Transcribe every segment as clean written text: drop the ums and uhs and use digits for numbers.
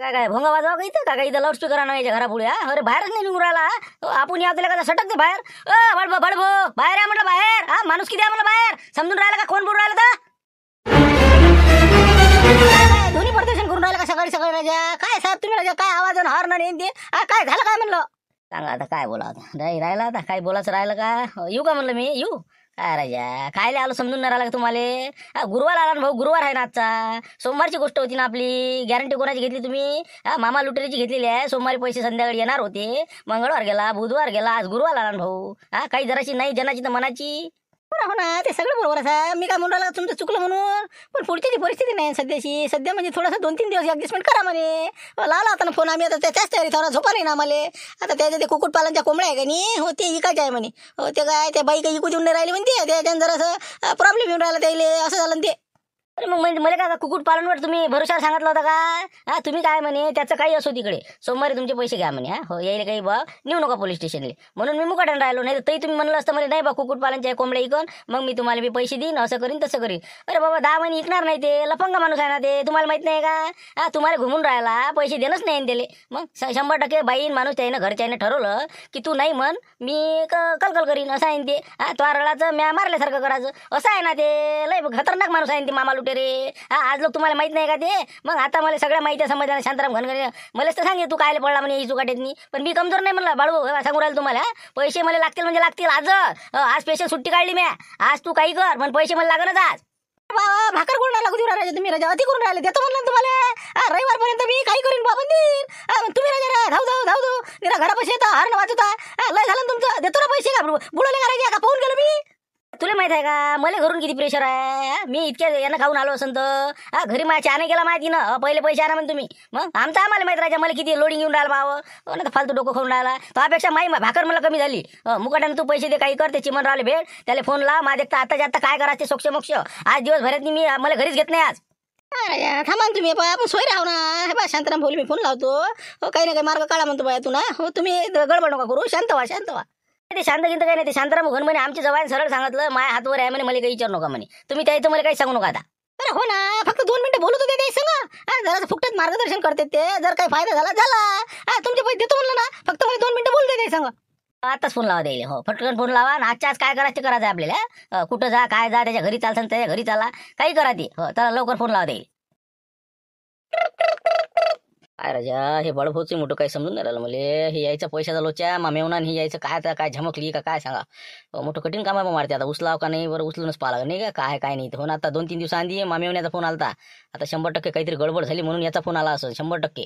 काय काय भोंगा वाजवा का इथं काय इथं लाऊडस्पीकर आणा याच्या घरापुढे हा अरे बाहेरच नाही निघून राहिला आपण या तुला का सटक दे बाहेर बडबो बडबो बाहेर या म्हटलं बाहेर हा माणूस किती आहे म्हटलं बाहेर समजून राहिला का कोण बोलून राहिलं तर ध्वनी प्रदर्शन करून राहिलं का सकाळी सकाळी राजा काय साहेब तुम्ही राजा काय आवाज हॉर्न नाही ते काय झालं काय म्हणलं सांगा आता काय बोला आता नाही राहिला आता काय बोलायचं राहिलं का येऊ का म्हणलं मी येऊ काय राजा कायले आलो समजून नाही राहिला का तुम्हाला गुरुवार आला ना भाऊ गुरुवार आहे ना आजचा सोमवारची गोष्ट होती ना आपली गॅरंटी कोणाची घेतली तुम्ही मामा लुटेरीची घेतलेली आहे सोमवारी पैसे संध्याकाळी येणार होते मंगळवार गेला बुधवार गेला आज गुरुवार आला ना भाऊ काही जराशी नाही जनाची तर मनाची हो ना ते सगळं बरोबर आहे मी काय म्हणून राहिला तुमचं चुकलं म्हणून पण पुढची ती परिस्थिती नाही सध्याची सध्या म्हणजे थोडंसं 2-3 दिवस ऍडजस्टमेंट करा म्हणे लावला आता ना फोन आम्ही आता त्याच तयारी थोडा झोपा नाही ना आम्हाला आता त्याच्या ते कुक्कुटपालनच्या कोंबड्या आहे का नाही हो ते इकायचे आहे म्हणे हो ते काय त्या बाई काही इकू देऊन नाही राहिली म्हणते त्याच्यानं जरासं प्रॉब्लेम येऊन राहिला त्याला असं झालं ते अरे मग म्हणजे मला काय कुक्कुटपालनवर तुम्ही भरोसा सांगितला होता का तुम्ही काय म्हणे त्याचं काही असो तिकडे सोमवारी तुमचे पैसे घ्या म्हणे हो यायला काही बा नेऊ नका पोलीस स्टेशनला म्हणून मी मुकाट्यानं राहिलो नाही तर तरी तुम्ही म्हणलं असतं म्हणे नाही बा कुक्कुटपालनच्या कोंबड्या इकून मग मी तुम्हाला मी पैसे देईन असं करीन तसं करीन अरे बाबा 10 महिने इकणार नाही ते लफंगा माणूस आहे ना ते तुम्हाला माहित नाही का तुम्हाला घुमून राहिला पैसे देणंच नाही त्याला मग 100% बाईन माणूस त्यानं घरच्यानं ठरवलं की तू नाही म्हण मी कलकल करीन असं आहे ते तो रळाचं म्या मारल्यासारखं करायचं असं आहे ना ते लय खतरनाक माणूस आहे ते मामा रे आज लोक तुम्हाला माहित नाही का ते मग आता मला सगळ्या माहिती समजल्या शांताराम घनघने मलाच तर सांगे तू कायले पडला म्हणे ही चुकाट्यातनी पण मी कमजोर नाही म्हणलं बाळू सांगू राहिलं तुम्हाला पैसे मला लागतील म्हणजे लागतील आज स्पेशल सुट्टी काढली मी आज तू काही कर पण पैसे मला लागणच आज भाकर कोण लागू देऊ राजा तुम्ही राजा अति करून राहिले देतो म्हणलं तुम्हाला रविवारपर्यंत मी काही करीन बाबा तुम्ही राजा धाव धाव धाव धाव निरा घरापाशी येता हरण वाचता लय झालं तुमचं देतो ना पैसे का बुडवले का राजा का पाहून गेलो मी तुला माहित आहे का मला घरून किती प्रेशर आहे मी इतक्या यानं खाऊन आलो असं तर घरी माझ्या चहाने गेला माहिती ना पहिले पैसे आणा म्हणून तुम्ही मग आमचं आम्हाला माहित राहायचं मला किती लोडिंग येऊन राहिला भाव ना फालतू डोकं खाऊन राहिला त्यापेक्षा माई भाकर मला कमी झाली मुकाट्यानं तू पैसे दे काही कर ते चिमण राहिले भेट त्याला फोन लाव माझ्या आता आता काय करायचं ते सोक्ष मोक्ष आज दिवसभरात मी मला घरीच घेत नाही आज थांबा तुम्ही आपण सोय राहू ना हे बा शांताराम बोल मी फोन लावतो काही ना काही मार्ग काढा म्हणतो बाय तू ना हो तुम्ही गडबड नका करू शांत व्हा ते शांत गिंत काही नाही ते शांताराम घन म्हणे आमच्या जवळ सरळ सांगितलं माझ्या हातवर आहे म्हणे मला काही विचारू नका म्हणे तुम्ही त्या मला काही सांगू नका आता अरे हो ना फक्त 2 मिनिटं बोलत होते ते सांगा जरा फुकटात मार्गदर्शन करते ते जर काही फायदा झाला तुमचे पैसे देतो म्हणलं ना फक्त मला 2 मिनिटं बोलते ते सांगा आताच फोन लावा द्यायला हो फटकन फोन लावा ना आजच्या आज काय करायचं ते करायचं आपल्याला कुठं जा काय जा त्याच्या घरी चालतं त्याच्या घरी चाला काही करा ते हो तर लवकर फोन लावा द्यायला काय राजा हे बडभोच मोठं काही समजून नाही राहिलं मला हे यायचं पैशाचा लोच्या मामेवना हे यायचं काय आता काय झमकली का काय सांगा मोठं कठीण काम आहे मारते आता उचलाव का नाही बरं उचलूनच पाहा लागेल नाही का काय नाही हो ना आता 2-3 दिवसांनी मामेवण्याचा फोन आला आता 100% काहीतरी गडबड झाली म्हणून याचा फोन आला असं 100%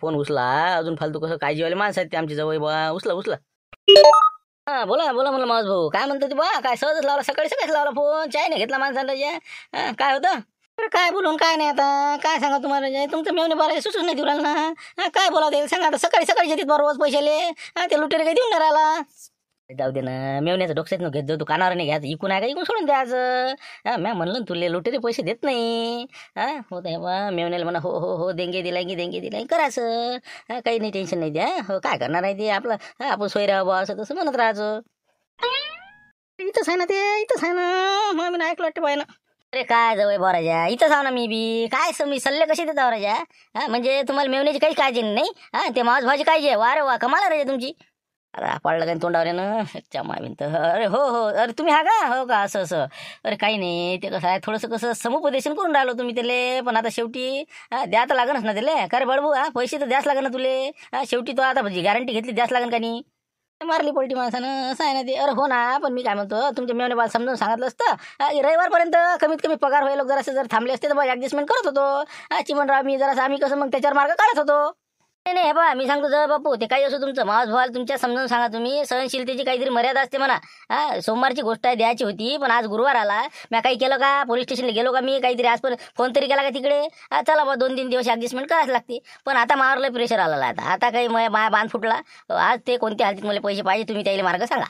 फोन उचला अजून फालतू कसं काय जीवाले माणसं आहेत ते आमच्या जवळ बा उचला हा बोला म्हणलं मावस भाऊ काय म्हणतो ते बा काय सहजच लावला सकाळीच लावला फोन चाय नाही घेतला माणसाला काय होतं काय बोलून काय नाही आता काय सांगा तुम्हाला तुमचं मेवणे बारा सुचूच नाही देऊ राहिला ना काय बोला ते सांगा आता सकाळी येतात बरं रोज पैशाले ते लुटेरे काही देऊन नाही राहिला जाऊ दे ना मेवण्याचं डोक्यात न घेत जाऊ तू कानावर नाही घ्यायचं इकून आहे का इकून सोडून द्यायचं मॅ म्हणलं तुले लुटेरे पैसे देत नाही हो ते बा मेवण्याला म्हणा हो देंगे दिलाय करायचं काही नाही टेन्शन नाही द्या हो काय करणार आहे ते आपलं आपण सोय राहावं असं तसं म्हणत राहायचं इथंच आहे ना ते इथंच आहे ना मग मी ऐकलं वाटतं पाहिजे ना अरे काय जवळ बराजा इथंच आहो ना मी बी काय मी सल्ले कसे देतो राजा म्हणजे तुम्हाला मेवण्याची काही काळजी नाही ते मांस भाजी काळजी आहे वा कमाल राजा तुमची अरे पडलं काही तोंडावर ना माविंत अरे हो अरे तुम्ही हा का हो का असं अरे काही नाही ते कसं आहे थोडंसं कसं समुपदेशन करून राहिलो तुम्ही त्याले पण आता शेवटी द्या तर लागणच ना त्याले का रे बळबू पैसे तर द्यास लागेल ना तुले शेवटी तो आता गॅरंटी घेतली द्यास लागेल का नाही मारली पलटी माणसानं असं आहे ना ते अरे हो ना पण मी काय म्हणतो तुमच्या मेवणे बाल समजून सांगितलं असतं रविवारपर्यंत कमीत कमी पगार व्हायला जर थांबले असते तर बघ ऍडजस्टमेंट करत होतो चिमणराव मी जरा आम्ही कसं मग त्याच्यावर मार्ग काढत होतो नाही बा मी सांगतो जर बापू ते काही असो तुमचं मावस भावाला तुमच्या समजून सांगा तुम्ही सहनशीलतेची काहीतरी मर्यादा असते म्हणा सोमवारची गोष्ट आहे द्यायची होती पण आज गुरुवार आला मी काही केलं का पोलीस स्टेशनला गेलो का मी काहीतरी आज पण फोन तरी केला का तिकडे चला बा 2-3 दिवस ऍडजस्टमेंट करायला लागते पण आता मारलं प्रेशर आलेला आता काही माझ्या बांध फुटला आज ते कोणत्या हालतीत मला पैसे पाहिजे तुम्ही त्याला मार्ग सांगा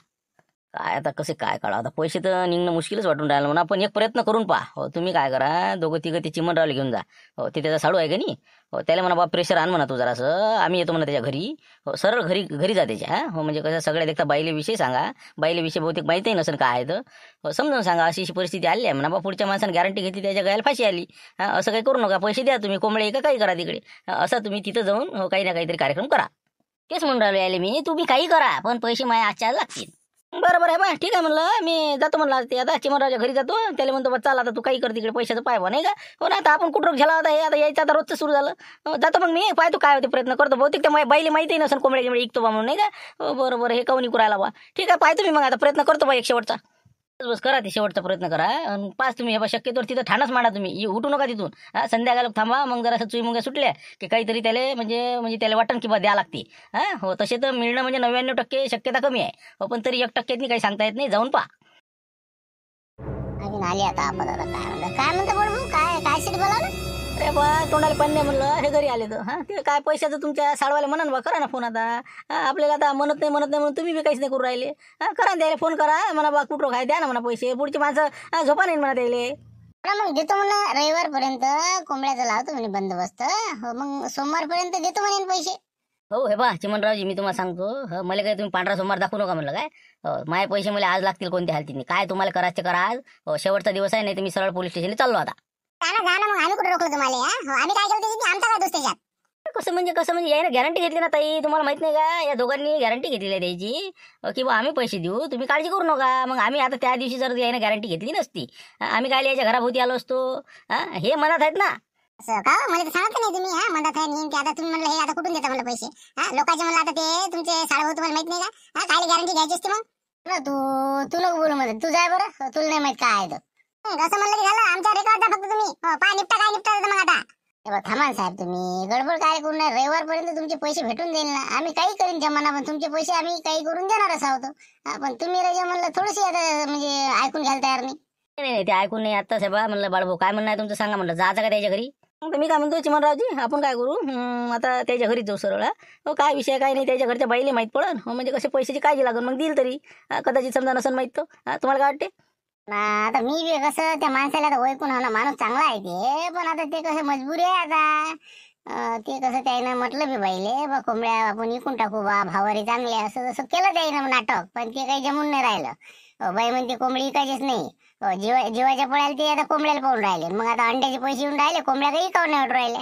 काय आता कसे काय काढा आता पैसे तर निघणं मुश्किलच वाटून राहिलं म्हणा. पण एक प्रयत्न करून पहा. हो तुम्ही काय करा, दोघं तिघं ते चिमणरावला घेऊन जा. हो ते त्याचा साडू आहे का नाही. हो त्याला म्हणा बा प्रेशर आण म्हणा तू जरासं, आम्ही येतो म्हणा त्याच्या घरी. हो सरळ घरी घरी जा त्याच्या. हो म्हणजे कसं सगळ्या देखता बाईले विषय सांगा. बाईले विषय बहुतेक माहितीही नसेल काय आहे तर. हो समजावून सांगा अशी अशी परिस्थिती आली आहे म्हणा बा, पुढच्या माणसाने गॅरंटी घेतली त्याच्या गळ्याला फाशी आली. असं काही करू नका, पैसे द्या तुम्ही कोंबळे का काही करा तिकडे. असं तुम्ही तिथं जाऊन हो काही ना काहीतरी कार्यक्रम करा. तेच म्हणून राहिले यायले मी, तुम्ही काही करा पण पैसे माझ्या आजच्या लागतील. बरोबर आहे बा, ठीक आहे म्हणलं मी जातो म्हणलं ते आता चिमणरावच्या घरी जातो. त्याला म्हणतो बा चाल आता तू काही कर तिकडे पैशाचं पाय बा नाही का. हो ना आता आपण कुठं झाला होता हे आता यायचं आता रोजचं सुरू झालं. जातो मग मी पाहतो काय होते प्रयत्न करतो. बहुतेक त्या बाईला माहिती नसेल कोंबड्या गिंबड्या ऐकतो बा म्हणून नाही का. हो बरोबर हे काऊन करायला बा. ठीक आहे पाहतो मी मग आता प्रयत्न करतो बा एक शेवटचा. बस करा ते शेवटचा प्रयत्न करा आणि पाच तुम्ही हे बा शक्यतोवर तिथं ठाणच मांडा तुम्ही, उठू नका तिथून. संध्याकाळी थांबा मग जरा चुई मुंग्या सुटल्या की काहीतरी त्याला म्हणजे त्याला वाटण की बा द्या लागते. हो तसे तर मिळणं म्हणजे 99% शक्यता कमी आहे. हो पण तरी 1% काही सांगता येत नाही, जाऊन पहा. अजून आली आता आपण आता काय म्हणतो बडबू काय काय सिटी बोलावलं. अरे बा तोंडाला पाणी म्हणलं हे घरी आले तर ते काय पैशाचं तुमच्या साडवाले म्हणा बा, करा ना फोन आता. आपल्याला आता म्हणत नाही म्हणून तुम्ही बी काहीच नाही करू राहिले. करा द्यायला फोन करा म्हणा बा कुठं काय द्या ना म्हणा पैसे. पुढची माणसं झोपा नाही म्हणा द्यायले. मग देतो म्हणा रविवारपर्यंत कोंबड्याचा लावतो म्हणे बंदोबस्त. हो मग सोमवारपर्यंत देतो म्हणे पैसे. हो हे बा चिमणरावजी मी तुम्हाला सांगतो, मला काही तुम्ही पांढरा सोमवार दाखवू नका म्हणलं काय. माझे पैसे मला आज लागतील कोणत्या हालतीने. काय तुम्हाला करायचं करा आज. शेवटचा दिवस आहे, नाही तर मी सरळ पोलीस स्टेशनला चाललो आता. मग आम्ही कुठे रोखलो तुम्हाला. आम्ही काय केलं त्याची आमचा काय दोस्त त्याच्यात. कसं म्हणजे याने गॅरंटी घेतली ना ताई, तुम्हाला माहित नाही का. या दोघांनी गॅरंटी घेतलेली आहे द्यायची की बा आम्ही पैसे देऊ तुम्ही काळजी करू नका. मग आम्ही आता त्या दिवशी जर याने गॅरंटी घेतली नसती आम्ही काय याच्या घराभोवती आलो असतो. हे मनात आहेत ना. असं का मला तर सांगत नाही तुम्ही. म्हणतात आहे नेमके आता तुम्ही म्हणलं हे आता कुठून देता मला पैसे. लोकांचे म्हणलं आता ते तुमचे साडभाऊ तुम्हाला माहित नाही का. काय गॅरंटी घ्यायची असते मग. तू नको बोलू मध्ये, तू जाय बरं, तुला नाही माहित काय आहे तर. असं म्हणलं की झालं आमच्या रेकॉर्ड द्या फक्त तुम्ही. पाय निपटा काय निपटा मग आता. थांबा साहेब तुम्ही गडबड काय करू नये. रविवारपर्यंत तुमचे पैसे भेटून जाईल ना. आम्ही काही करीन जमाना, पण तुमचे पैसे आम्ही काही करून देणारच आहोत. पण तुम्ही रजा म्हणलं थोडीशी आता म्हणजे ऐकून घ्यायला तयार नाही. नाही ते ऐकून नाही आता साहेबा म्हणलं. बाळभाऊ काय म्हणणं आहे तुमचं सांगा म्हणलं. जायचं का त्याच्या घरी. मग मी काय म्हणतो चिमणरावजी आपण काय करू आता त्याच्या घरीच जाऊ सरळ. हो काय विषय काय नाही, त्याच्या घरच्या बाईला माहीत पडन. हो म्हणजे कसे पैशाची काळजी लागून मग देईल तरी. कदाचित समजा नसन माहीत तो. तुम्हाला काय वाटते. आता मी बी कसं त्या माणसाला तर ओळखून हो ना, माणूस चांगला आहे ते. पण आता ते कसं मजबुरी आहे आता. ते कसं त्यानं म्हटलं बी बाईले बा कोंबड्या आपण विकून टाकू बा, भावारी चांगले असं जसं केलं त्यानं नाटक. पण ते काही जमून नाही राहिलं. बाई म्हणते कोंबडी विकायचीच नाही. जीवाच्या पळायला ते आता कोंबड्याला पाहून राहिले. मग आता अंड्याचे पैसे येऊन राहिले, कोंबड्या काही काऊन नाही राहिले.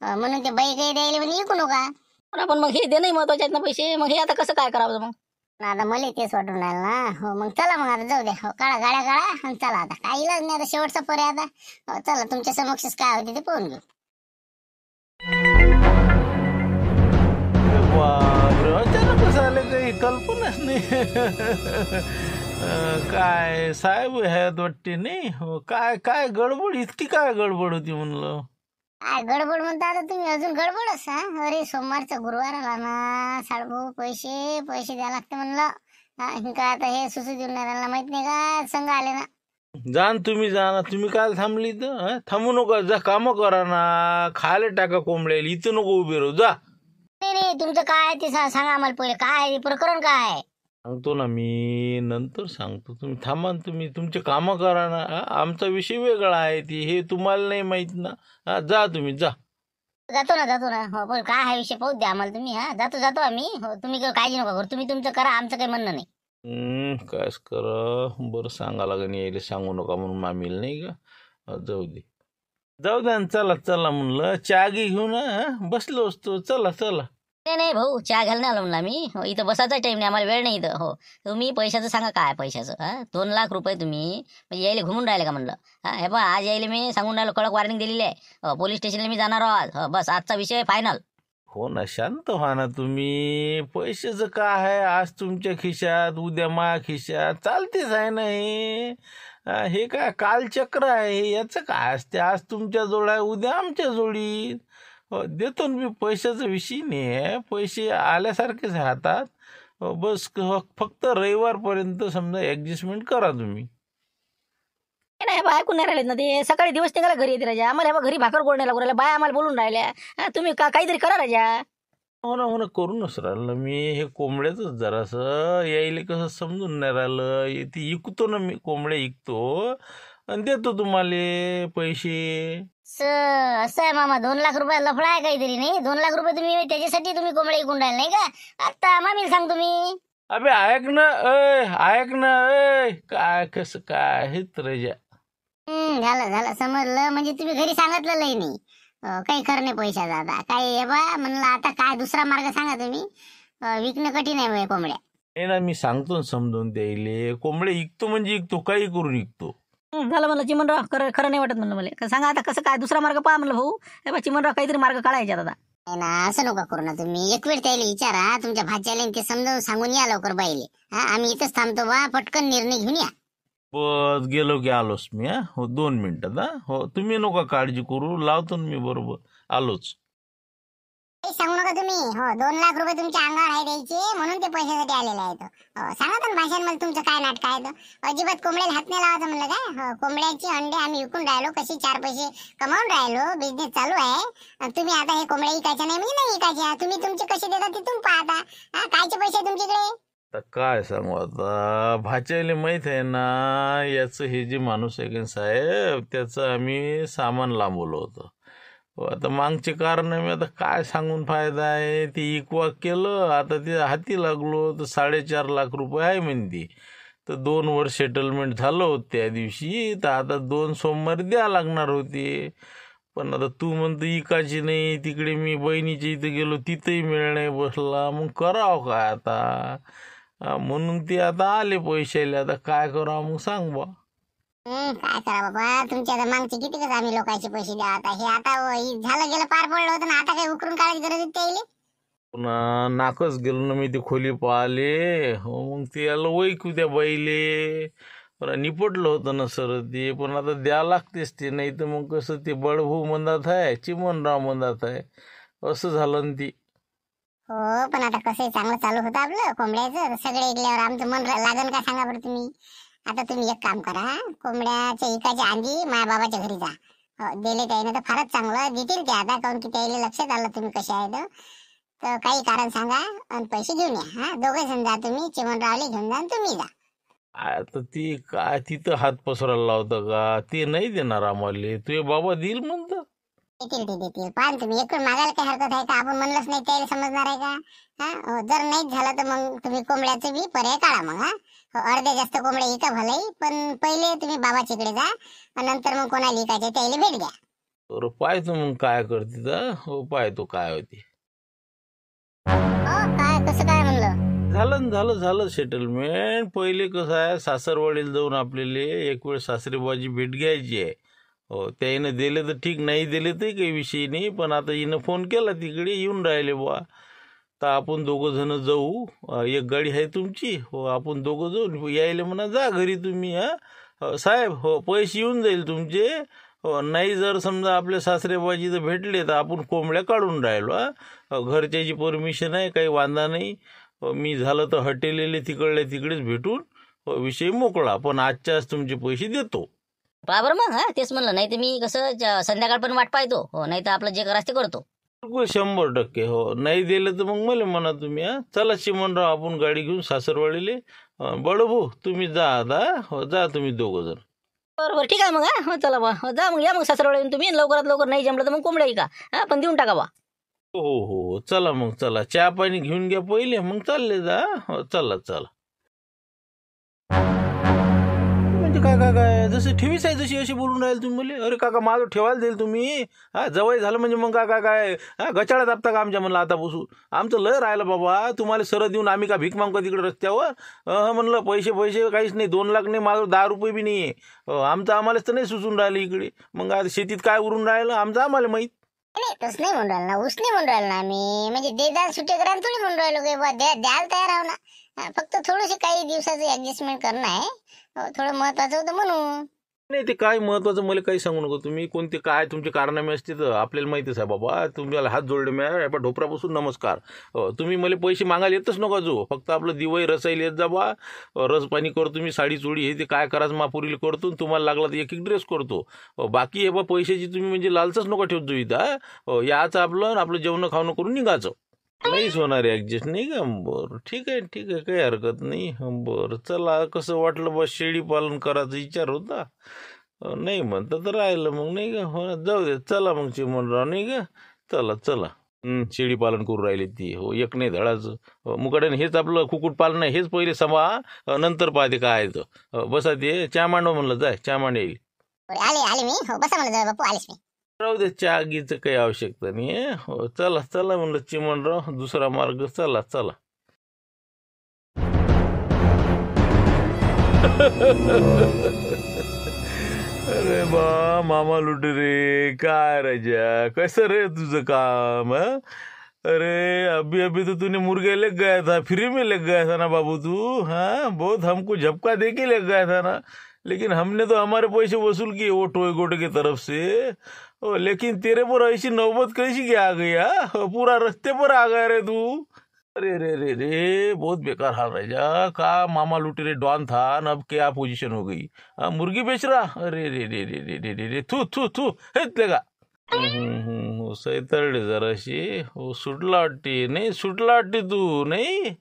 म्हणून ते बाई काही द्यायला म्हणजे विकू नका. पण मग हे देणं महत्वाचे आहेत ना पैसे. मग हे आता कसं काय करावं मग. आता मला तेच वाटून राहिलं ना. हो मग चला मग आता जाऊ द्या. हो काढा गाड्या काढा आणि चला आता. काही इलाज नाही आता, शेवटचा पर्याय आता. हो चला तुमच्या समक्षच काय होते ते पाहून घेऊ. अचानकच आले काही कल्पनाच नाही. काय साहेब ह्यात वाटते नाही. हो काय काय गडबड इतकी काय गडबड होती म्हणलं. काय गडबड म्हणता आता तुम्ही अजून गडबडच. अरे सोमवारचा गुरुवार आला ना साडभाऊ, पैसे द्यायला लागते म्हणलं. काय आता हे सुसू देऊन माहित नाही का संघ आले ना. जाण तुम्ही जा ना. तुम्ही काय थांबली तर थांबू नका. जा काम करा ना. खायला टाका कोंबड्याला. इथं नको उभे राहू जा. नाही तुमचं काय ते सांगा आम्हाला पहिले. काय प्रकरण काय. सांगतो ना मी नंतर सांगतो. तुम्ही थांबा. तुम्ही तुमचे कामं करा ना. आमचा विषय वेगळा आहे. ती हे तुम्हाला नाही माहित ना. जा तुम्ही जा. जातो ना. हो पण काय हा विषय पाहू द्या आम्हाला तुम्ही. जातो आम्ही. हो तुम्ही काळजी नका करू. तुम्ही तुमचं करा, आमचं काही म्हणणं नाही. कायच करा बरं. सांगा लागेल यायला सांगू नका म्हणून मामीला नाही का. जाऊ द्या चला म्हणलं. चहा घेऊ ना. बसलो असतो. चला. नाही भाऊ चहा घ्यायला नाही आलो म्हणलं आम्ही. हो इथं बसायचा टाईम नाही आम्हाला, वेळ नाही इथं. हो तुम्ही पैशाचं सांगा काय पैशाचं. 2 लाख रुपये तुम्ही म्हणजे यायला घुमून राहिले का म्हणलं. हे बा आज यायला मी सांगून राहिलो, कडक वॉर्निंग दिलेली आहे. पोलीस स्टेशनला मी जाणार आज. बस आजचा विषय फायनल. हो ना शांत व्हा ना तुम्ही. पैशाचं काय आहे. आज तुमच्या खिशात उद्या मा खिशात चालतेच आहे ना हे. हे काय कालचक्र आहे. याचं काय असते. आज तुमच्या जोड आहे, उद्या आमच्या जोडीत. देतो ना मी. पैशाचा विषय नाही आहे. पैसे आल्यासारखेच आहे हातात. बस फक्त रविवारपर्यंत समजा ॲडजस्टमेंट करा तुम्ही. नाही बाय ऐकून नाही राहिलेत ना ते. सकाळी दिवस निघाला घरी येते राजा. आम्हाला घरी भाकर गोड नाही लागू राहिला. बाय आम्हाला बोलून राहिल्या. तुम्ही काहीतरी करा राजा. हो ना करूनच राहिलं मी हे कोंबड्याच जरासं यायले कसं समजून नाही राहिलं ती इकतो ना मी कोंबड्या इकतो आणि देतो तुम्हाला पैसे. असं आहे मामा, 2 लाख रुपये लफडा आहे काहीतरी, नाही? 2 लाख रुपये तुम्ही त्याच्यासाठी तुम्ही कोंबड्या विकून राहिले, नाही का? आता मामीला सांग तुम्ही. अबे ऐक ना ऐक ना काय कसं काय हे तर झालं झालं समजलं. म्हणजे तुम्ही घरी सांगितलं नाही. काही खरं नाही पैशाचा. आता काय हे बा म्हणलं, आता काय दुसरा मार्ग सांगा तुम्ही. विकणं कठीण आहे बा कोंबड्या. नाही ना मी सांगतो ना समजून द्यायले कोंबड्या इकतो म्हणजे इकतो काही करून इकतो. झालं म्हणलं चिमनराव, खरं नाही वाटत म्हणलं मला. सांगा आता कसं काय दुसरा मार्ग पहा म्हणलं भाऊ. हे बा चिमनराव काहीतरी मार्ग काढायचा आता. नाही ना, असं नका करू ना तुम्ही. एक वेळ त्याला विचारा, तुमच्या भाच्याला ते समजावून सांगून या लवकर बाईले. आम्ही इथंच थांबतो बा, पटकन निर्णय घेऊन या. बस गेलो की आलोच मी. हो 2 मिनिटात. हो तुम्ही नका काळजी करू, लावतो ना मी बरोबर आलोच. काही सांगू नका तुम्ही. हो 2 लाख रुपये तुमच्या अंगावर आहे द्यायचे, म्हणून ते पैशासाठी आलेले आहेत. सांगा तर भाषांमध्ये तुमचं काय नाटक आहे. अजिबात कोंबड्याला हात नाही लावायचं म्हणलं काय. कोंबड्याचे अंडे आम्ही विकून राहिलो, कसे 4 पैसे कमावून राहिलो, बिझनेस चालू आहे. तुम्ही आता हे कोंबड्या विकायच्या नाही म्हणजे नाही विकायच्या. तुम्ही तुमचे कसे देता ते तुम्ही पाहता. कायचे पैसे आहे तुमच्याकडे. आता काय सांगू, आता भाच्याले माहित आहे ना याचं हे जे माणूस आहे की साहेब त्याचं आम्ही सामान लांबवलं होतं. आता मागचे कारण मी आता काय सांगून फायदा आहे. ते इकवा केलं, आता ते हाती लागलो तर 4.5 लाख रुपये आहे म्हणते. तर 2 वर सेटलमेंट झालं होतं त्या दिवशी. तर आता 2 सोमवारी द्या लागणार होते. पण आता तू म्हणतो इकायची नाही. तिकडे मी बहिणीच्या इथं गेलो, तिथंही मिळ नाही बसला. मग करावं काय आता. म्हणून ते आता आले पैशाले. आता काय करावं मग सांग बा. काय करा बाबा, तुमच्या आता मागचे किती कसं आम्ही लोकांचे पैसे द्या. आता हे आता झालं गेलं, पार पडलं होतं ना. आता काही उकरून काढायची गरज आहे त्याला. पुन्हा नाकच गेलो ना मी ते खोली पाहिले. हो मग ते याला वैकू त्या बाईले. पण निपटलं होतं ना सर ते. पण आता द्या लागतेच ते, नाही तर मग कसं ते बडभू मंदात आहे, चिमनराव मंदात आहे, असं झालं ना ती. हो पण आता कसं चांगलं चालू होतं आपलं कोंबड्याचं. सगळे ऐकल्यावर आमचं मन लागन का सांगा बरं तुम्ही. आता तुम्ही एक काम करा, कोंबड्याच्या इकाच्या आधी माझ्या बाबाच्या घरी जा. दिले त्याने तर फारच चांगलं देतील ते. आता काऊन की त्याला लक्षात आलं तुम्ही कसे आहेत. तर काही कारण सांगा आणि पैसे घेऊन या. दोघे जण जा तुम्ही. चिमनरावले घेऊन जा आणि तुम्ही जा. आता ती काय तिथं हात पसरायला लावतं का. ते नाही देणार आम्हाला. तुझे बाबा देईल म्हणतं. देतील ते देतील. पाहा तुम्ही एक मागायला काही हरकत आहे का. आपण म्हणलंच नाही त्याला समजणार आहे का. जर नाहीच झालं तर मग तुम्ही कोंबड्याचं बी पर्याय काढा मग. अर्ध्या जास्त कोंबड्या इका भलाई, पण पहिले तुम्ही बाबाच्या इकडे जा आणि नंतर मग कोणाला इकायचे त्याला भेट द्या. तर पाहतो मग काय करते तर. हो पाहतो काय होते. काय कसं काय म्हणलं. झालं सेटलमेंट. पहिले कसं आहे सासरवाडीला जाऊन आपल्याला एक वेळ सासरेबाजी भेट घ्यायची आहे. हो त्याईनं दिले तर ठीक, नाही दिले तर काही विषय नाही. पण आता हिनं फोन केला तिकडे येऊन राहिले बुवा. तर आपण दोघं जण जाऊ. एक गाडी आहे तुमची. हो आपण दोघं जाऊ. यायला म्हणा जा घरी तुम्ही. साहेब हो पैसे येऊन जाईल तुमचे. हो नाही जर समजा आपल्या सासरेबाजी तर भेटले तर आपण कोंबड्या काढून राहिलो. घरच्याची परमिशन आहे, काही वांधा नाही. मी झालं तर हॉटेलले तिकडल्या तिकडेच भेटून विषय मोकळा. पण आजच्या आज तुमचे पैसे देतो. पहा बरं मग. तेच म्हणलं, नाही तर मी कसं संध्याकाळ पण वाट पाहतो. हो नाही तर आपलं जे करायचं ते करतो. बिलकुल 100%. हो नाही दिलं तर मग मला म्हणा तुम्ही. चला चिमनराव आपण गाडी घेऊन सासरवाडीले. बडभाऊ तुम्ही जा आता. हो जा तुम्ही दोघं जण. बरोबर ठीक आहे मग. हो चला बा. जा मग, या मग सासरवाडीतून तुम्ही. लवकरात लवकर नाही जमलं तर मग कोंबड्या का पण देऊन टाका बा. हो चला मग चला. चहा पाणी घेऊन घ्या पहिले मग चालले जा. हो चला. म्हणजे काय जसं ठेवीच आहे जशी अशी बोलून राहील तुम्ही मला. अरे काका माझं ठेवायला देईल तुम्ही. जवळ झालं म्हणजे मग काय गचाळ्यात दाबता का आमच्या म्हणलं आता बसून. आमचं लय राहिलं बाबा. तुम्हाला सरळ देऊन आम्ही का भीक मागतो तिकडे रस्त्यावर. म्हणलं पैसे काहीच नाही. 2 लाख नाही, माझं 10 रुपये बी नाही आहे. आमचं आम्हालाच तर नाही सुचून राहिलं इकडे. मग आता शेतीत काय उरून राहिलं आमचं आम्हाला माहीत. नाही तसं नाही म्हणून राहिलं ना. उसने म्हणून राहिलो ना आम्ही. म्हणजे देदार सुटे करा थोडी म्हणून राहिलो की द्यायला तयार आहो ना. फक्त थोडीशी काही दिवसाचं ऍडजस्टमेंट करणं आहे. थोडं महत्वाचं होतं म्हणून. नाही ते काय महत्वाचं मला काही सांगू नका तुम्ही. कोणते काय तुमचे कारनामे असते तर आपल्याला माहितीच आहे बाबा. तुम्हाला हात जोडले मी ढोपरापासून नमस्कार. तुम्ही मला पैसे मागायला येतच नका जो. फक्त आपलं दिवाळी रसायला येत जा बा. रस पाणी करतो मी. साडी चोळी हे ते काय करायचं मापुरीला करतो. तुम्हाला लागला तर एक ड्रेस करतो. बाकी हे बा पैशाची तुम्ही म्हणजे लालचंच नका ठेवत जो इथं. याचं आपलं जेवण खावणं करून निघायचं. नाहीच होणार ऍडजस्ट नाही का? बरं ठीक आहे ठीक आहे, काही हरकत नाही. बरं चला, कसं वाटलं बस शेळी पालन करायचा विचार होता. नाही म्हणता तर राहिलं मग नाही का. हो जाऊ दे, चला मग चिमणराव नाही का. चला चला. शेळी पालन करू राहिले ती. हो एक नाही धडाचं. मुकाट्याने हेच आपलं कुक्कुट पालन आहे, हेच पहिले सांभाळा, नंतर पाहते काय आहे तर. बसा ते चहा मांडव म्हणलं, जाय चहा मांड येईल. आले आले मी. हो बसा म्हणलं जरा बापू, आलेच मी. राहू दे, चहा गीचं काही आवश्यकता नाही आहे. हो चला चला म्हणलं चिमणराव, दुसरा मार्ग चला चला. अरे बा मामा लुटे रे, काय राजा कैसा रे तुझं काम? अरे अभी अभी तो तूने मुर्गे लेग गया था, फ्री में लेग गया था ना बाबू तू. हाँ बहुत हमको झपका दे के लेग गया था ना, लेकिन हमने तो हमारे पैसे वसूल किए वो टोए गोटे की तरफ से. लेकिन तेरे पर ऐसी नौबत कैसी क्या आ गई? पूरा रास्ते पर आ गया रे तू. अरे रे रे रे, बहुत बेकार हाल रह जा का. मामा लुटेरे डॉन था न, अब क्या पोजीशन हो गई. मुर्गी बेच रहा. अरे रे रे रे रे रे रे रे, थू थू थू हेच लेगा. सैतरडे जराशी. हो सुटला वाटते, नहीं सुटला वाटते तू नहीं.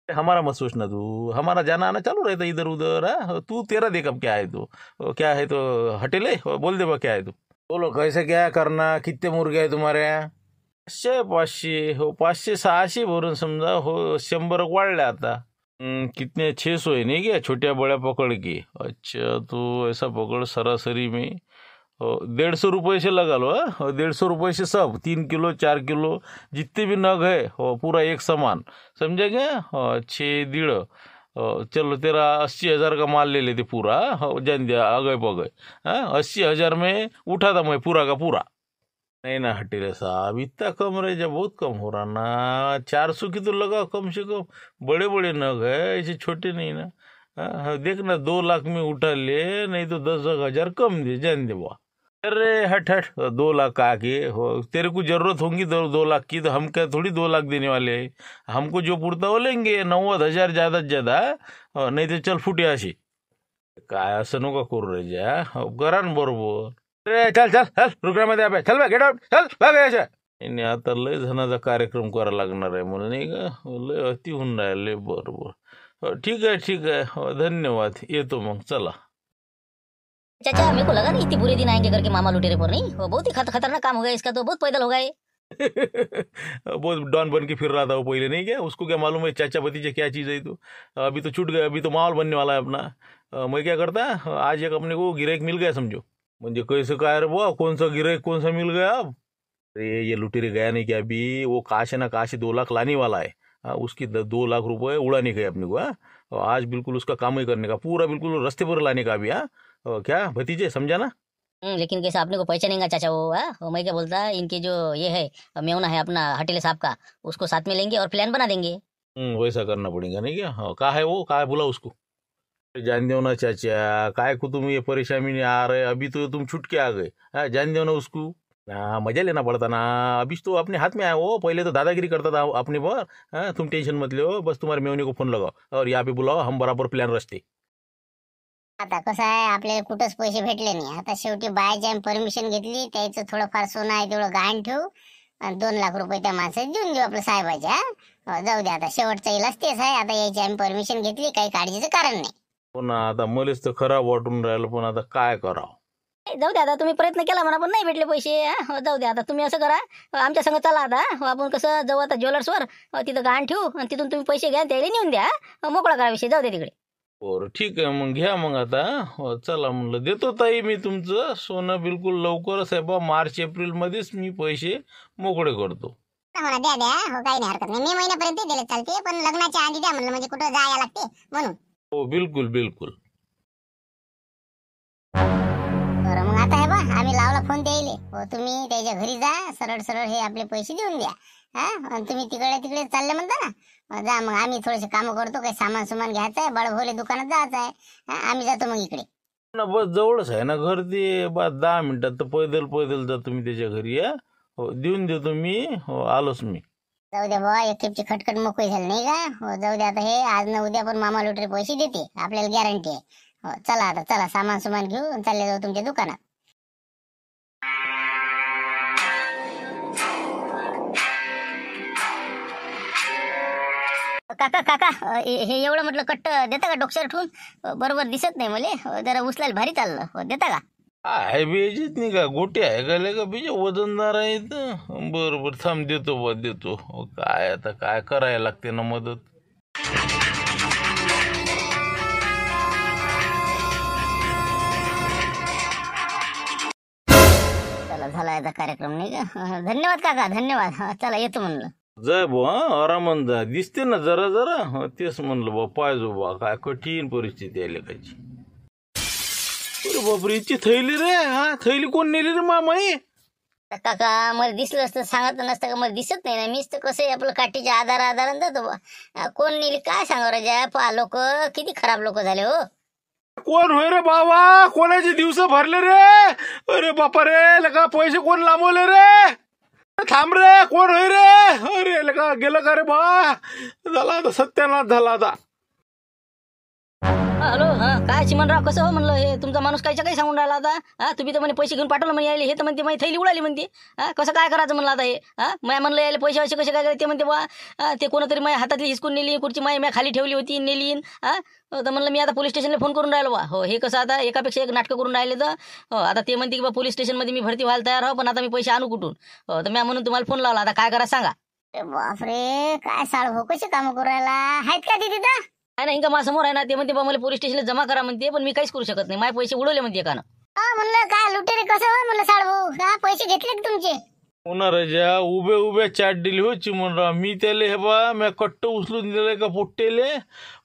हमारा मत सोचना तू, हमारा जाना आना चालू रहता इधर उधर. तू तेरा देख अब क्या है तो. क्या है तो हटेले बोल दे बा क्या है तो. बोलो कैसे क्या करना, कितने मुर्गे है तुम्हारे? 500 हो, 500-600 भरून समजा. हो 100 वाढल्या आता. कितने 600 है नहीं क्या, छोट्या बड्या पकड़ के. अच्छा तो ऐसा पकड़ सरासरी में 150 रुपये से लगा लो. 150 रुपये से सब 3 किलो 4 किलो जितने भी नग है हो पूरा एक समान समझे क्या. 6 1.5 चलो तेरा 80,000 का माल ले लेते पूरा. हो जान दिया अगय पगय. 80,000 में उठा था मैं पूरा का पूरा. नहीं ना हटेले साहब, इतना कम रह जा, बहुत कम हो रहा ना. 400 की तो लगा कम से कम. बड़े बड़े नग है, ऐसे छोटे नहीं ना. देख ना 2 लाख में उठा ले, नहीं तो 10,000 कम दे, जान दे बुआ. अरे हट हट, 2 लाख का के हो. तेरे को जरूरत होगी 2 लाख की, तो हम क्या थोड़ी 2 लाख देने वाले हैं. हमको जो पुरता वो लेंगे, 90,000 ज्यादा से ज्यादा. नहीं तो चल फुटे अशी. काय असं नको करू रे जा. करा ना बरोबर. अरे चल चल चल, रुग्णामध्ये अभ्यास चल बा, गेट आउट चल बघ याच्या. आता लय जणांचा कार्यक्रम करावा लागणार आहे म्हणून नाही का. लय अति होऊन राहिले. बरोबर ठीक आहे ठीक आहे, धन्यवाद, येतो मग चला. चाचा मेरे को लगा नहीं इतनी बुरे दिन आएंगे करके मामा लुटेरे पर. नहीं वो बहुत ही खतरनाक काम हो गया इसका तो, बहुत पैदल हो गए. बहुत डॉन बन के फिर रहा था वो पहले नहीं क्या. उसको क्या मालूम है चाचा भतीजे क्या चीज़ है. तो अभी तो छूट गया, अभी तो माहौल बनने वाला है अपना. मैं क्या करता, आज एक अपने को गिराइक मिल गया समझो. म्हणजे कैसे काय रे बुआ, कौन सा गिराइक कौन सा मिल गया अब. अरे ये लुटेरे गया नहीं क्या, अभी वो काश है ना, काश 2 लाख लाने वाला है. उसकी 2 लाख रुपए उड़ाने के अपने को. और आज बिल्कुल उसका काम ही करने का, पूरा बिल्कुल रास्ते पर लाने का भी. क्या भतीजे समझा ना. लेकिन कैसे आपने को पहचानेगा चाचा वो मैं क्या बोलता, इनके जो ये है मेवना है अपना हटेले साहब का, उसको साथ में लेंगे और प्लान बना देंगे. वैसा करना पड़ेगा नहीं क्या. कहा है वो, कहा बोला उसको. जान दो ना चाचा, काय को तुम ये परेशानी में आ रहे, अभी तो तुम छूट के आ गए. जान दो ना उसको. मजा लेना पड़ता ना. अभी तो अपने हाथ में आया वो, पहले तो दादागिरी करता था अपने पर. तुम टेंशन मत लो, बस तुम्हारे मेवने को फोन लगाओ और यहाँ पे बुलाओ, हम बराबर प्लान रचते. आता कसं आहे, आपल्याला कुठंच पैसे भेटले नाही. आता शेवटी बायच्या परमिशन घेतली, त्याचं थोडंफार सोनं आहे तेवढं गहाण ठेवू आणि 2 लाख रुपये त्या माणसाला देऊन देऊ आपल्या साहेबाच्या. जाऊ दे, आता शेवटचा इलाज तेच आहे. आता यायची आम्ही परमिशन घेतली, काही काळजीचं कारण नाही. हो ना, आता मलाच तर खराब वाटून राहिलं, पण आता काय करावं. जाऊ दे, आता तुम्ही प्रयत्न केला म्हणा पण नाही भेटले पैसे. जाऊ दे, आता तुम्ही असं करा, आमच्या संग चला आता. आपण कसं जाऊ आता ज्वेलर्सवर, तिथं गहाण ठेवू आणि तिथून तुम्ही पैसे घ्या, त्याला नेऊन द्या, मोकळा करा विषय. जाऊ दे तिकडे. बरं ठीक आहे मग, घ्या मग आता. चला म्हणलं, देतो ताई मी तुमचं सोनं बिलकुल लवकरच आहे बा. मार्च एप्रिल मध्येच मी पैसे मोकळे करतो. म्हणा द्या द्या, हो काही नाही हरकत नाही. मे महिन्यापर्यंत दिले चालते, पण लग्नाच्या आधी द्या म्हणलं, म्हणजे कुठं जायला लागते म्हणून. हो बिलकुल बिलकुल. बरं मग आता आहे बा, आम्ही लावला फोन द्यायले. हो तुम्ही त्याच्या घरी जा, सरळ सरळ हे आपले पैसे देऊन द्या. आणि तुम्ही तिकडे चालले म्हणता ना, जा मग. आम्ही थोडेसे काम करतो, काही सामान सुमान घ्यायचं आहे, बळभोले दुकानात जायचं आहे. आम्ही जातो मग इकडे. ना बस जवळच आहे ना घर ते, बस 10 मिनिटात तर पैदल पैदल जा तुम्ही त्याच्या घरी. हो देऊन देतो मी. हो आलोच मी. जाऊ द्या बाबा, एक खेपची खटखट मोकळी झाली नाही का. हो जाऊ द्या, आता हे आज न उद्या पण मामा लुटरे पैसे देते, आपल्याला गॅरंटी आहे. हो चला आता, चला सामान सुमान घेऊ आणि चालले जाऊ तुमच्या दुकानात. काका काका हे एवढं म्हटलं कट्ट देता का डोक्यावर ठेवून बरोबर दिसत नाही मला जरा उचलायला भारी चाललं देता का आहे बेजीत नाही का गोटी आहे का का बीजे वजनदार आहे बरोबर थांब देतो बा देतो काय आता काय करायला लागते ना मदत चला झाला आता कार्यक्रम नाही का धन्यवाद काका धन्यवाद चला येतो म्हणलं जाय बा आरामात जा दिसते ना जरा जरा तेच म्हणलं बा पाहिजो बा काय कठीण परिस्थिती आहे लेखाची अरे बापरे इच्छी थैली रे थैली कोण नेली रे मामाई काका मला दिसलं असतं सांगत नसतं का मला दिसत नाही ना मीच तर कसं आहे आपलं काठीच्या आधारानं जातो बा कोण नेली काय सांगा राजा पहा लोक किती खराब लोक झाले हो कोण होय रे बाबा कोणाचे दिवस भरले रे अरे बापा रे लका पैसे कोण लांबवले रे थांब रे कोण होय रे अरे लका गेलं का रे बा झाला आता सत्यानाश झाला आता हॅलो काय चिमनराव कसं हो म्हणलं हे तुमचा माणूस कायच्या काही सांगून राहिला आता तुम्ही तर म्हणे पैसे घेऊन पाठवलं म्हणे यायले हे तर म्हणते माझी थैली उडाली म्हणते कसं काय करायचं म्हणलं आता हे माझ्या म्हणलं यायला पैसे असे कसे काय करायचे ते म्हणते बा ते कोणतरी माझ्या हातातली हिसकून नेली खुर्ची माझ्या खाली ठेवली होती नेली तर म्हणलं मी आता पोलीस स्टेशनला फोन करून राहिलो बा हो हे कसं आता एकापेक्षा एक नाटकं करून राहिले तर हो आता ते म्हणते की बा पोलीस स्टेशनमध्ये मी भरती व्हायला तयार हो पण आता मी पैसे आणू कुठून हो तर मी म्हणून तुम्हाला फोन लावला आता काय करा सांगा बापरे काय साळ हो कसे काम करू राहिला आहेत का ते तिथं काय नाही का माझ्यासमोर आहे ना ते म्हणते बा मला पोलीस स्टेशनला जमा करा म्हणते पण मी काहीच करू शकत नाही माझे पैसे उडवले म्हणते एकानं म्हणलं काय लुटेरे कसं हो म्हणलं साळ भाऊ का पैसे घेतले का तुमचे होणार राजा उभे उभ्या चाट दिली हो चिमनराव मी त्याले हे बा मी कट्ट उचलून दिलं का पोट्टेले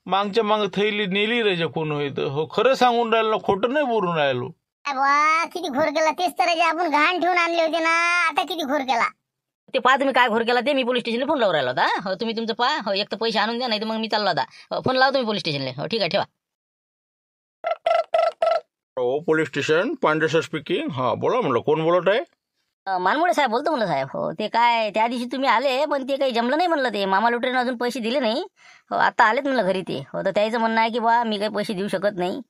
मागच्या माग थैली नेली राजा कोण होय हो खरं सांगून राहिलो खोटं नाही बोलून राहिलो बा किती घोर केला तेच तर राजा आपण घाण ठेवून आणले होते ना आता किती घोर केला ते पहा तुम्ही काय घोर केला ते मी पोलीस स्टेशनला फोन लावून राहिलो होता हो तुम्ही तुमचं पहा हो एक तर पैसे आणून द्या नाही तर मग मी चाललो होता फोन लावा तुम्ही पोलीस स्टेशनला हो ठीक आहे ठेवा हो पोलीस स्टेशन पांढरे स्पीकिंग बोला म्हणलं कोण बोलत आहे मानमोडे साहेब बोलतो म्हणलं साहेब हो ते काय त्या दिवशी तुम्ही आले पण ते काही जमलं नाही म्हणलं ते मामा लुटेने अजून पैसे दिले नाही हो आता आलेत म्हणलं घरी ते हो तर त्याचं म्हणणं आहे की बा मी काही पैसे देऊ शकत नाही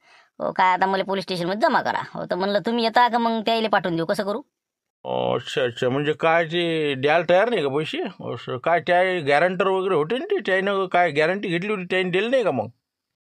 हो काय आता मला पोलीस स्टेशनमध्ये जमा करा हो तर म्हणलं तुम्ही येता का मग त्याला पाठवून देऊ कसं करू अच्छा अच्छा म्हणजे काय ते द्यायला तयार नाही का पैसे काय त्या गॅरंटर वगैरे होते ना ते त्यानं काय गॅरंटी घेतली होती त्याने दिली नाही का मग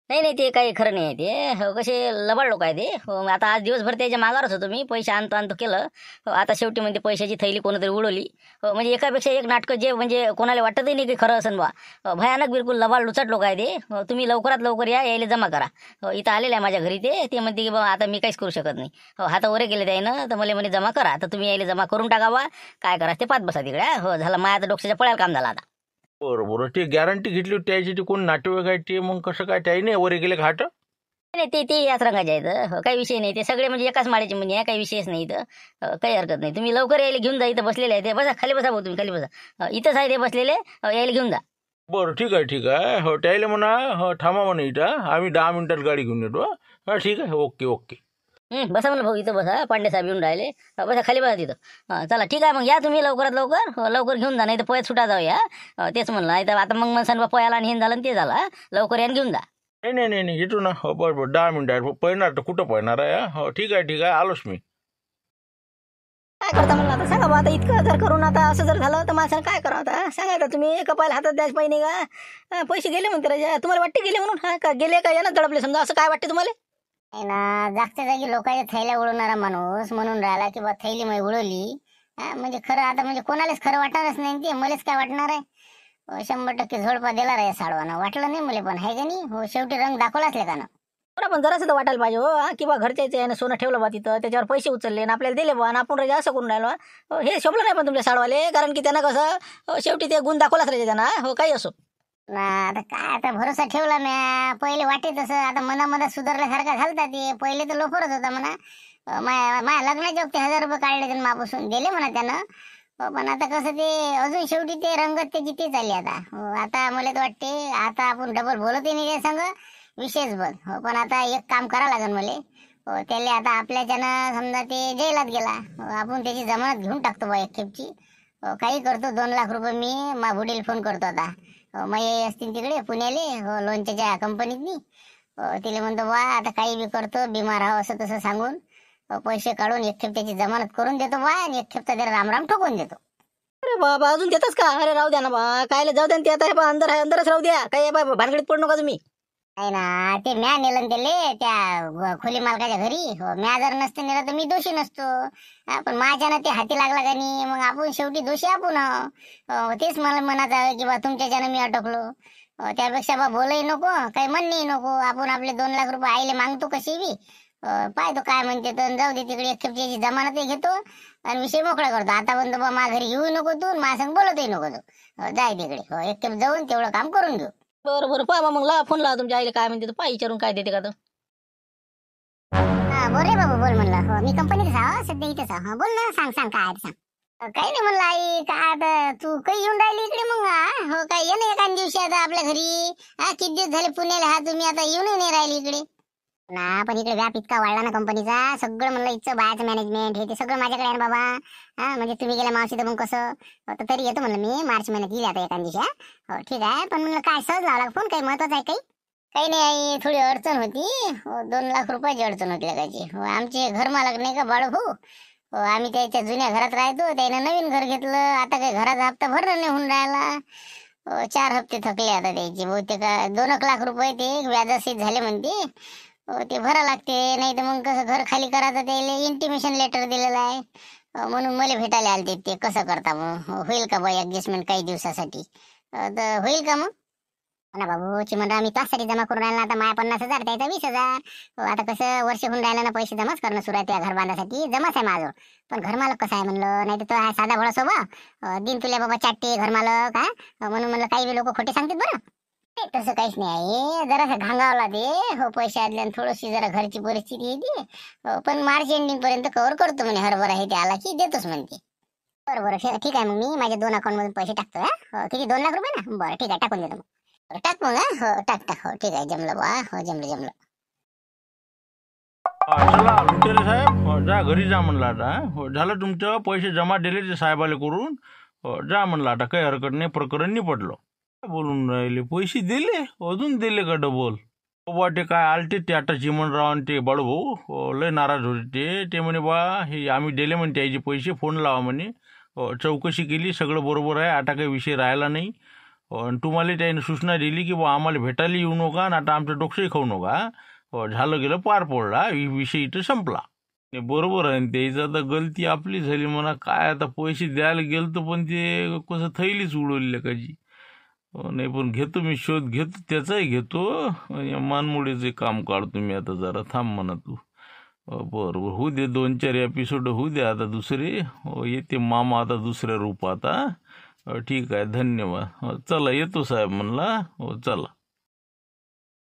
नाही ते काही खरं नाही आहे ते हो कसे लबाड लोक आहे ते हो आता आज दिवसभर त्याच्या मागावरच होतो मी पैसे आणतो केलं हो आता शेवटी म्हणजे पैशाची थैली कोणतरी उडवली हो म्हणजे एकापेक्षा एक नाटकं जे म्हणजे कोणाला वाटतही नाही की खरं असेल बा भयानक बिलकुल लबाड लुचाट लोक आहे ते हो तुम्ही लवकरात लवकर यायला जमा करा हो इथं आलेलं आहे माझ्या घरी ते म्हणते की बा आता मी काहीच करू शकत नाही हो हाता वरे गेले त्यानं तर मला म्हणे जमा करा तर तुम्ही यायला जमा करून टाका बा काय करा ते पाच बसा तिकडे हो झालं माझ्या आता डोक्याच्या पळायला काम झालं आता बरं बरं ते गॅरंटी घेतली होती त्याची ते कोण नातेवाईक आहे ते मग कसं काय त्याही नाही वरे गेले घाट नाही ते याच रंगाचे आहेत हो काही विषय नाही ते सगळे म्हणजे एकाच माळ्याचे म्हणजे आहे काही विषयच नाही इथं काही हरकत नाही तुम्ही लवकर यायला घेऊन जा इथं बसलेले आहे ते बसा खाली बसा भाऊ तुम्ही खाली बसा इथंच आहे ते बसलेले यायला घेऊन जा बरं ठीक आहे हो त्याला म्हणा हो थांबा म्हणा इथं आम्ही 10 मिनिटात गाडी घेऊन येतो ठीक आहे ओके बसा म्हणलं भाऊ इथं बसा पांडे साहेब येऊन राहिले बसा खाली बसा तिथं चला ठीक आहे मग या तुम्ही लवकरात लवकर लवकर घेऊन जा नाही तर पयात सुटा जाऊया तेच म्हणलं नाही तर आता मग म्हणसान पयाला आणि हे झालं आणि ते झालं लवकर यान घेऊन जा नाही येतो ना हो बरं 10 मिनिटात पळणार तर कुठं पळणार आहे हो ठीक आहे आलोच मी काय करता म्हणलं आता सांगा बा आता इतकं जर करून आता असं जर झालं तर माणसानं काय करावं आता सांगा आता तुम्ही कपायला हातात द्यायच पाहिजे का पैसे गेले म्हणते राजा तुम्हाला वाटते गेले म्हणून का गेले का यानं दडपले समजा असं काय वाटते तुम्हाला ना जागच्या जागी लोकांच्या थैल्या उडवणारा माणूस म्हणून राहिला की बा थैली मी उडवली म्हणजे खरं आता म्हणजे कोणालाच खरं वाटणारच नाही ते मलाच काय वाटणार आहे 100% झोडपा दिला रे साडवानं वाटलं नाही मला पण आहे का नाही हो शेवटी रंग दाखवलाच लेकानं पण जरासं तर वाटायला पाहिजे हो किंवा घरच्याचे आहे सोनं ठेवलं बा तिथं त्याच्यावर पैसे उचलले आणि आपल्याला दिले बा आणि आपण राजा असं करून राहिलो हे शोभलं नाही पण तुमच्या साडवाले कारण की त्यांना कसं शेवटी ते गुण दाखवलाच राहायचे त्यांना हो काही असो ना आता काय आता भरोसा ठेवला म्या पहिले वाटे तसं आता मनामध्ये सुधारल्यासारखा झालता ते पहिले तर लोफरच होता म्हणा माझ्या लग्नाचे वक्ती 1000 रुपये काढले त्यांना मापासून दिले म्हणा त्यानं पण आता कसं ते अजून शेवटी ते रंगत त्याची तेच आली आता मला तर वाटते आता आपण डबल बोलतही नाही त्या संग विशेष बघ पण आता एक काम करा लागेल मला त्याला आता आपल्याच्यानं समजा ते जेलात गेला आपण त्याची जमानत घेऊन टाकतो बा एक खेपची काही करतो 2 लाख रुपये मी मा वडील फोन करतो आता मग असतील तिकडे पुण्याले लोणच्याच्या कंपनीतनी तिला म्हणतो बा आता काही बी करतो बिमार आहो असं तसं सांगून पैसे काढून एक खेप त्याची जमानत करून देतो बा आणि एक खेप त्याला रामराम ठोकून देतो अरे बाबा अजून देताच का? अरे राहू द्या ना बा, कायले जाऊ द्या ना, ते आता हे बा अंदर आहे, अंदरच राहू द्या. काय बा भानगडीत पडू नका तुम्ही. आहे ना, ते म्या नेलं ना त्याले त्या खोली मालकाच्या घरी. हो, म्या जर नसते नेलं तर मी दोषी नसतो. पण माझ्यानं ते हाती लागला का नाही, मग आपण शेवटी दोषी आपण आहो. तेच मला मनात आहे की बा तुमच्याच्यानं मी अटकलो. त्यापेक्षा बा बोलही नको, काही म्हणणंही नको. आपण आपले 2 लाख रुपये आईले मागतो कशी बी. पाहतो काय म्हणते तर जाऊ दे तिकडे. एक खेपची जमानतही घेतो आणि विषय मोकळा करतो. आता पण बा माझ्या घरी येऊ नको तू, माझ्या संग बोलतही नको तू. जाय तिकडे. एक खेप जाऊन तेवढं काम करून घेऊ. बरं बरं पहा मग ला फोन लावा तुमच्या आईला, काय म्हणते पाय विचारून काय देते का तर. बोल रे बाबू बोल म्हणलं. हो, मी कंपनीतच आहो सध्या, इथेच आहो. बोल ना, सांग सांग काय आहे ते सांग. काही नाही म्हणलं आई, काय आता तू काही येऊन राहिली इकडे मग? हो, काय ये ना एखाद दिवशी आता आपल्या घरी. किती दिवस झाले पुण्याला तुम्ही आता येऊनही नाही राहिली इकडे ना. पण इकडे व्याप इतका वाढला ना कंपनीचा, सगळं म्हणलं इथचं बायाचं मॅनेजमेंट हे ते सगळं माझ्याकडे आहे ना बाबा. म्हणजे तुम्ही गेल्या मावशी तर मग कसं. तर तरी येतो म्हणलं मी मार्च महिन्यात येईल आता एखाद दिवशी. हो ठीक आहे, पण म्हणलं काय सहज लावला फोन, काही महत्वाचं आहे काही? काही नाही आई, थोडी अडचण होती. 2 लाख रुपयाची अडचण होती लगायची. आमचे घर मालक नाही का बाळू भाऊ, आम्ही त्याच्या जुन्या घरात राहतो. त्यानं नवीन घर घेतलं. आता काही घराचा हप्ता भरणं नाही होऊन राहिला. 4 हप्ते थकले आता त्याचे. बहुतेक 2 लाख रुपये ते व्याजासहित झाले म्हणते. ते भरा लागते, नाही तर मग कसं घर खाली करायचं. त्याला इंटिमेशन लेटर दिलेलं आहे. म्हणून मला भेटायला आलते ते. कसं करता मग, होईल का बाई ऍडजस्टमेंट काही दिवसासाठी? तर होईल का मग? ना बाबू चिमणराव, मी त्यासाठी जमा करून राहिला आता. माया 50,000 त्याचा 20,000. आता कसं वर्ष होऊन राहिलं ना, पैसे जमाच करणं सुरू आहे त्या घर बांधासाठी. जमाच आहे माझं. पण घरमालक कसं आहे म्हणलं, नाही तर तो आहे साधा भोळा स्वभाव. दिन तुला बाबा चाटते घरमालक. म्हणून म्हणलं काही लोक खोटे सांगतात बरं. तसं काहीच नाही आहे. जरासं घांगावला ते. हो, पैसे आदल्या थोडीशी जरा घरची परिस्थिती येते. पण मार्च एंडिंग पर्यंत कव्हर करतो म्हणे. हरभरा हे ते आला की देतोच म्हणते. बरं बरं ठीक आहे, मग मी माझ्या 2 अकाउंट मधून पैसे टाकतो. किती 2 लाख रुपये ना? बरं ठीक आहे, टाकून देतो मग. टाक मग. हो टाक. हो ठीक आहे, जमलं बा. हो जमलं. चला लुटेरे साहेब, जा घरी जा म्हणलं आता. झालं तुमचं पैसे जमा दिले ते साहेबाला करून. जा म्हणलं आता, काही हरकत नाही, प्रकरण निपटलं. बोलून राहिले पैसे दिले, अजून दिले का डबल? बाबा ते काय आलते ते आता चिमणराव आणि ते बाळूभाऊ लय नाराज होते. ते म्हणे बा हे आम्ही दिले म्हणे त्याचे पैसे, फोन लावा म्हणे. चौकशी केली, सगळं बरोबर आहे, आता काही विषय राहिला नाही. आणि तुम्हाला त्याने सूचना दिली की बा आम्हाला भेटायला येऊ नका आणि आता आमचं डोकंही खाऊ नका. झालं गेलं, पार पडला, विषय इथं संपला. बरोबर आहे, त्याचं आता गलती आपली झाली म्हणा. काय आता पैसे द्यायला गेलं तर पण ते कसं थैलीच उडवली काजी. नाही पण घेतो मी, शोध घेतो, त्याचाही घेतो. मानमोडीचे काम काढतो मी आता. जरा थांब म्हणा तू. बरोबर होऊ दे, 2-4 एपिसोड होऊ दे आता दुसरे. येते मामा आता दुसऱ्या रूपात. ठीक आहे, धन्यवाद. चला येतो साहेब म्हणला. चला.